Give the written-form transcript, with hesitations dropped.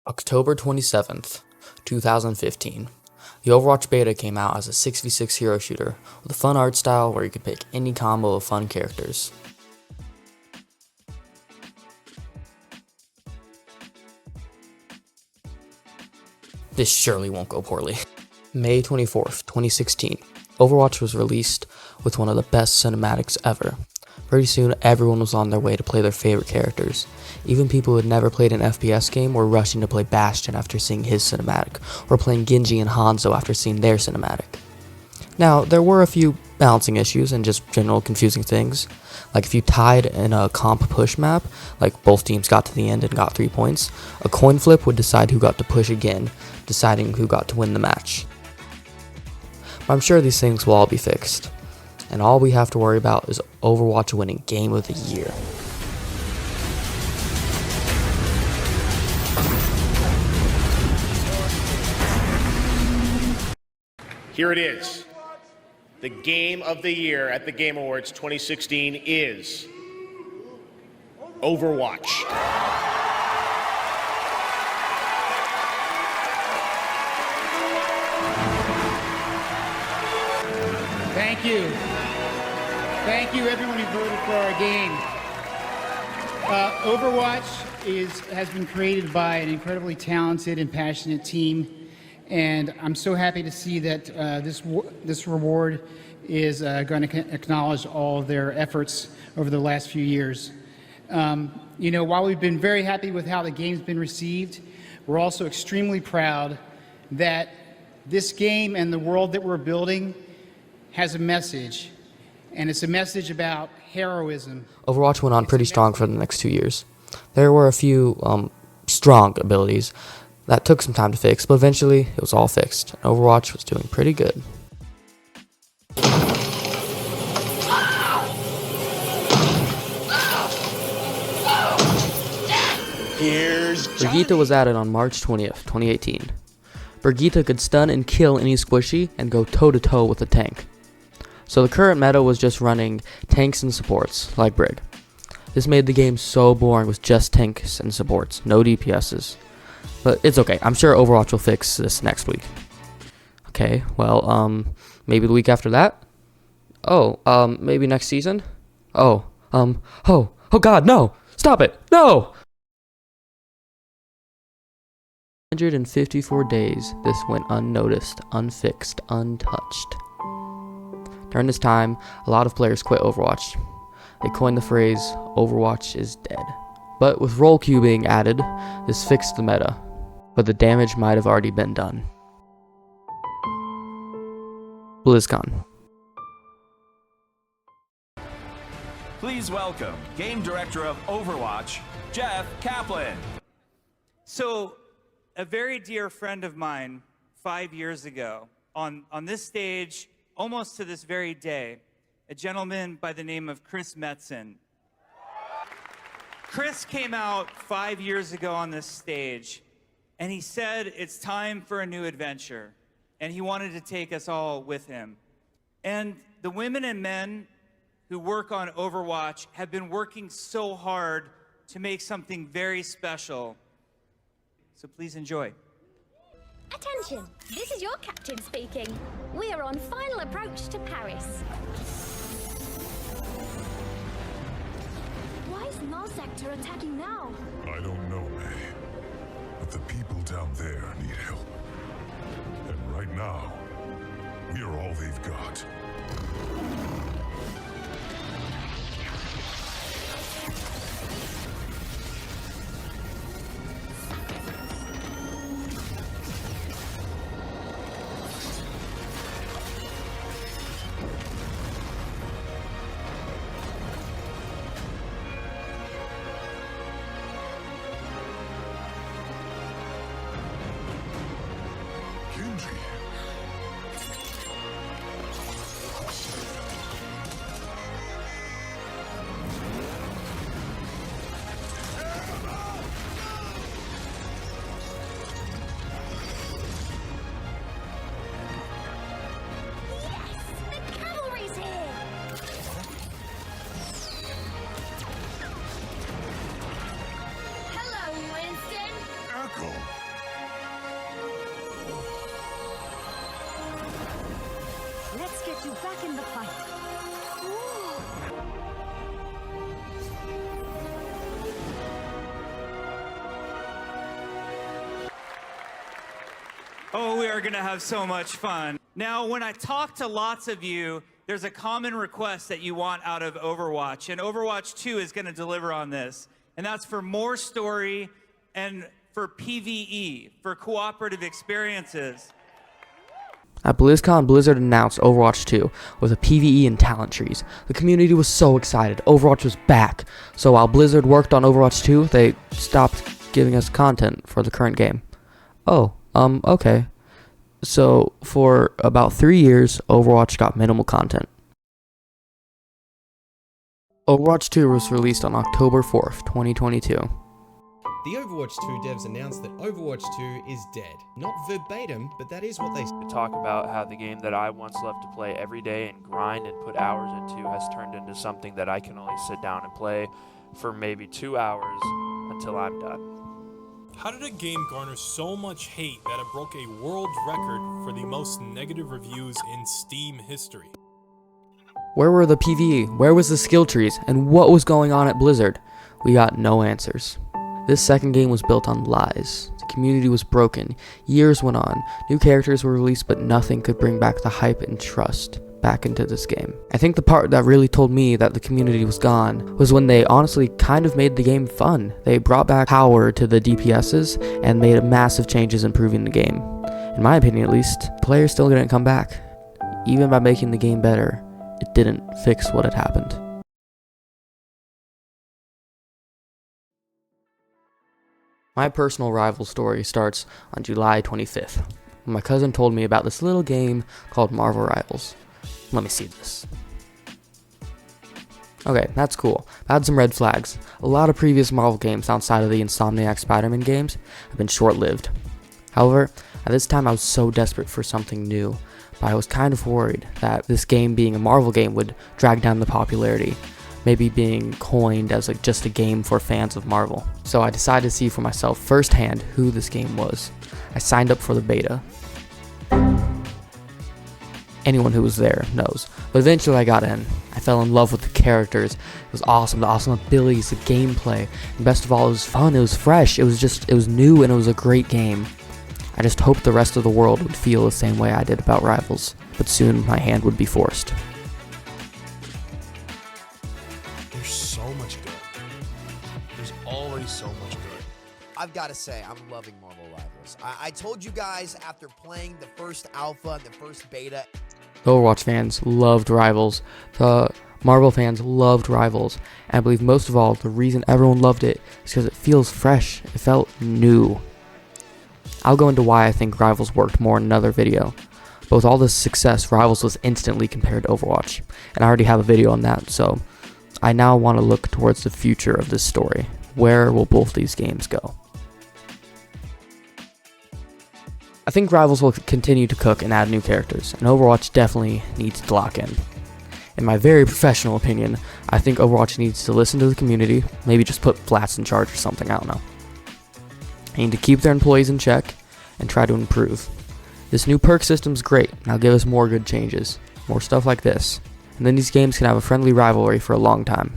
October 27th, 2015. The Overwatch beta came out as a 6v6 hero shooter with a fun art style where you could pick any combo of fun characters. This surely won't go poorly. May 24th, 2016. Overwatch was released with one of the best cinematics ever. Pretty soon, everyone was on their way to play their favorite characters. Even people who had never played an FPS game were rushing to play Bastion after seeing his cinematic, or playing Genji and Hanzo after seeing their cinematic. Now, there were a few balancing issues and just general confusing things. Like if you tied in a comp push map, like both teams got to the end and got 3 points, a coin flip would decide who got to push again, deciding who got to win the match. But I'm sure these things will all be fixed. And all we have to worry about is Overwatch winning Game of the Year. Here it is. The Game of the Year at the Game Awards 2016 is Overwatch. Thank you. Thank you everyone who voted for our game. Overwatch has been created by an incredibly talented and passionate team, and I'm so happy to see that this reward is going to acknowledge all of their efforts over the last few years. While we've been very happy with how the game's been received, we're also extremely proud that this game and the world that we're building has a message, and it's a message about heroism. Overwatch went on pretty strong for the next 2 years. There were a few strong abilities that took some time to fix, but eventually it was all fixed, and Overwatch was doing pretty good. Brigitte was added on March 20th, 2018. Brigitte could stun and kill any squishy and go toe-to-toe with a tank. So the current meta was just running tanks and supports, like Brig. This made the game so boring with just tanks and supports, no DPSs. But it's okay, I'm sure Overwatch will fix this next week. Okay, well, maybe the week after that? Oh, maybe next season? Oh god, no! Stop it! No! 154 days, this went unnoticed, unfixed, untouched. During this time, a lot of players quit Overwatch. They coined the phrase, Overwatch is dead. But with role queue being added, this fixed the meta, but the damage might have already been done. BlizzCon. Please welcome Game Director of Overwatch, Jeff Kaplan. So, a very dear friend of mine, 5 years ago, on this stage, almost to this very day, a gentleman by the name of Chris Metzen. Chris came out 5 years ago on this stage, and he said it's time for a new adventure, and he wanted to take us all with him. And the women and men who work on Overwatch have been working so hard to make something very special. So please enjoy. Attention, this is your captain speaking. We are on final approach to Paris. Why is Mars Sector attacking now? I don't know, May. But the people down there need help. And right now, we are all they've got. Genji. Yes, the cavalry's here! Hello, Winston! Echo! back in the fight. Oh, we are going to have so much fun. Now, when I talk to lots of you, there's a common request that you want out of Overwatch, and Overwatch 2 is going to deliver on this. And that's for more story and for PvE, for cooperative experiences. At BlizzCon, Blizzard announced Overwatch 2 with a PvE and talent trees. The community was so excited. Overwatch was back. So while Blizzard worked on Overwatch 2, they stopped giving us content for the current game. Oh, okay. So for about 3 years, Overwatch got minimal content. Overwatch 2 was released on October 4th, 2022. The Overwatch 2 devs announced that Overwatch 2 is dead. Not verbatim, but that is what they To talk about how the game that I once loved to play every day and grind and put hours into has turned into something that I can only sit down and play for maybe 2 hours until I'm done. How did a game garner so much hate that it broke a world record for the most negative reviews in Steam history? Where were the PvE? Where was the skill trees? And what was going on at Blizzard? We got no answers. This second game was built on lies. The community was broken. Years went on. New characters were released, but nothing could bring back the hype and trust back into this game. I think the part that really told me that the community was gone was when they honestly kind of made the game fun. They brought back power to the DPSs and made massive changes improving the game. In my opinion at least, players still didn't come back. Even by making the game better, it didn't fix what had happened. My personal rival story starts on July 25th, when my cousin told me about this little game called Marvel Rivals. Let me see this. Okay, that's cool. I had some red flags. A lot of previous Marvel games outside of the Insomniac Spider-Man games have been short-lived. However, at this time I was so desperate for something new, but I was kind of worried that this game being a Marvel game would drag down the popularity, maybe being coined as just a game for fans of Marvel. So I decided to see for myself firsthand who this game was. I signed up for the beta. Anyone who was there knows. But eventually I got in. I fell in love with the characters. It was awesome. The awesome abilities, the gameplay. And best of all, it was fun. It was fresh. It was new, and it was a great game. I just hoped the rest of the world would feel the same way I did about Rivals. But soon my hand would be forced. There's so much good. There's already so much good. I've got to say, I'm loving Marvel Rivals. I told you guys after playing the first alpha and the first beta. The Overwatch fans loved Rivals. The Marvel fans loved Rivals. And I believe most of all, the reason everyone loved it is because it feels fresh. It felt new. I'll go into why I think Rivals worked more in another video. But with all this success, Rivals was instantly compared to Overwatch. And I already have a video on that, so I now want to look towards the future of this story. Where will both these games go? I think Rivals will continue to cook and add new characters, and Overwatch definitely needs to lock in. In my very professional opinion, I think Overwatch needs to listen to the community, maybe just put Flats in charge or something, I don't know. They need to keep their employees in check and try to improve. This new perk system's great, now give us more good changes, more stuff like this, and then these games can have a friendly rivalry for a long time.